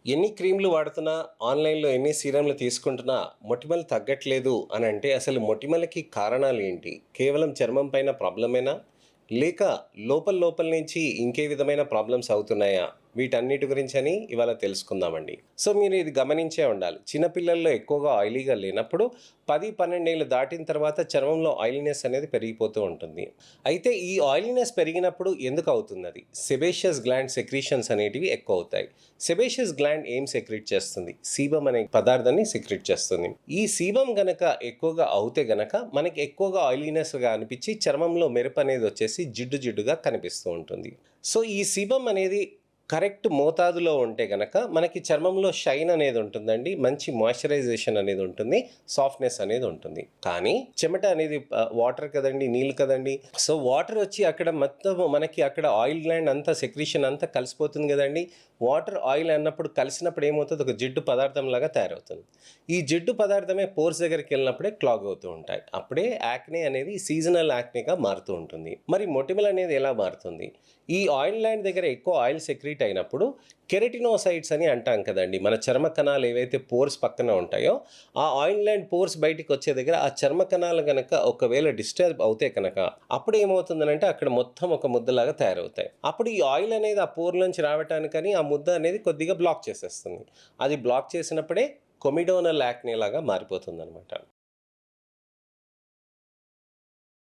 ఎన్ని క్రీమ్‌లు వాడుతున్నా, ఆన్‌లైన్‌లో ఎన్ని సీరమ్‌లు తీసుకుంటున్నా మొటిమలు తగ్గట్లేదు అనంటే అసలు మొటిమలకి కారణాలేంటి? కేవలం చర్మం పైన ప్రాబ్లమేనా? లేక లోపల లోపల నుంచి ఇంకే విధమైన ప్రాబ్లమ్స్ అవుతున్నాయా? వీటన్నిటి గురించని ఇవాళ తెలుసుకుందామండి. సో, మీరు ఇది గమనించే ఉండాలి. చిన్న పిల్లల్లో ఎక్కువగా ఆయిలీగా లేనప్పుడు 10, 12 ఏళ్ళు దాటిన తర్వాత చర్మంలో ఆయిలీనెస్ అనేది పెరిగిపోతూ ఉంటుంది. అయితే ఈ ఆయిలీనెస్ పెరిగినప్పుడు ఎందుకు అవుతుందది? సెబేషియస్ గ్లాండ్ సెక్రీషన్స్ అనేటివి ఎక్కువవుతాయి. సెబేషియస్ గ్లాండ్ ఏం సెక్రీట్ చేస్తుంది? సీబమ్ అనే పదార్థాన్ని సెక్రీట్ చేస్తుంది. ఈ సీబమ్ గనక ఎక్కువగా అవుతే గనక మనకి ఎక్కువగా ఆయిలీనెస్‌గా అనిపించి చర్మంలో మెరుపనేది వచ్చేసి జిడ్డు జిడ్డుగా కనిపిస్తూ ఉంటుంది. సో, ఈ సీబమ్ అనేది కరెక్ట్ మోతాదులో ఉంటే గనక మనకి చర్మంలో షైన్ అనేది ఉంటుందండి. మంచి మాయిశ్చరైజేషన్ అనేది ఉంటుంది. సాఫ్ట్‌నెస్ అనేది ఉంటుంది. కానీ చెమట అనేది వాటర్ కదండీ! నీళ్ళు కదండీ! సో, వాటర్ వచ్చి అక్కడ మొత్తం మనకి అక్కడ ఆయిల్ గ్లాండ్ అంతా సెక్రీషన్ అంతా కలిసిపోతుంది గదండీ! వాటర్, ఆయిల్ అన్నప్పుడు కలిసినప్పుడు ఏమవుతది? ఒక జిడ్డు పదార్థంలాగా తయారవుతుంది. ఈ జిడ్డు పదార్థమే పోర్స్ దగ్గరికెళ్ళినప్పుడే క్లాగ్ అవుతూ ఉంటాయి. అప్పుడే యాక్నే అనేది సీజనల్ యాక్నేగా మారుతూ ఉంటుంది. మరి మొటిమలు అనేది ఎలా మారుతుంది? ఈ ఆయిల్ గ్లాండ్ దగ్గర ఎక్కువ ఆయిల్ సెక్రీట్ అయినప్పుడు కెరటినోసైట్స్ అని అంటాం కదండీ! మన చర్మ కణాలు ఏవైతే పోర్స్ పక్కన ఉంటాయో, ఆ ఆయిల్ గ్లాండ్ పోర్స్ బయటికొచ్చే దగ్గర ఆ చర్మ కణాలు గనక ఒకవేళ డిస్టర్బ్ అవుతే కనుక అప్పుడు ఏమవుతుందనంటే అక్కడ మొత్తం ఒక ముద్దలాగా తయారవుతాయి. అప్పుడు ఈ ఆయిల్ అనేది ఆ పోర్ నుంచి రావటానికని ఆ ముద్ద అనేది కొద్దిగా బ్లాక్ చేసేస్తుంది. అది బ్లాక్ చేసినప్పుడే కొమిడోనల్ యాక్నే లాగా మారిపోతుందనమాట.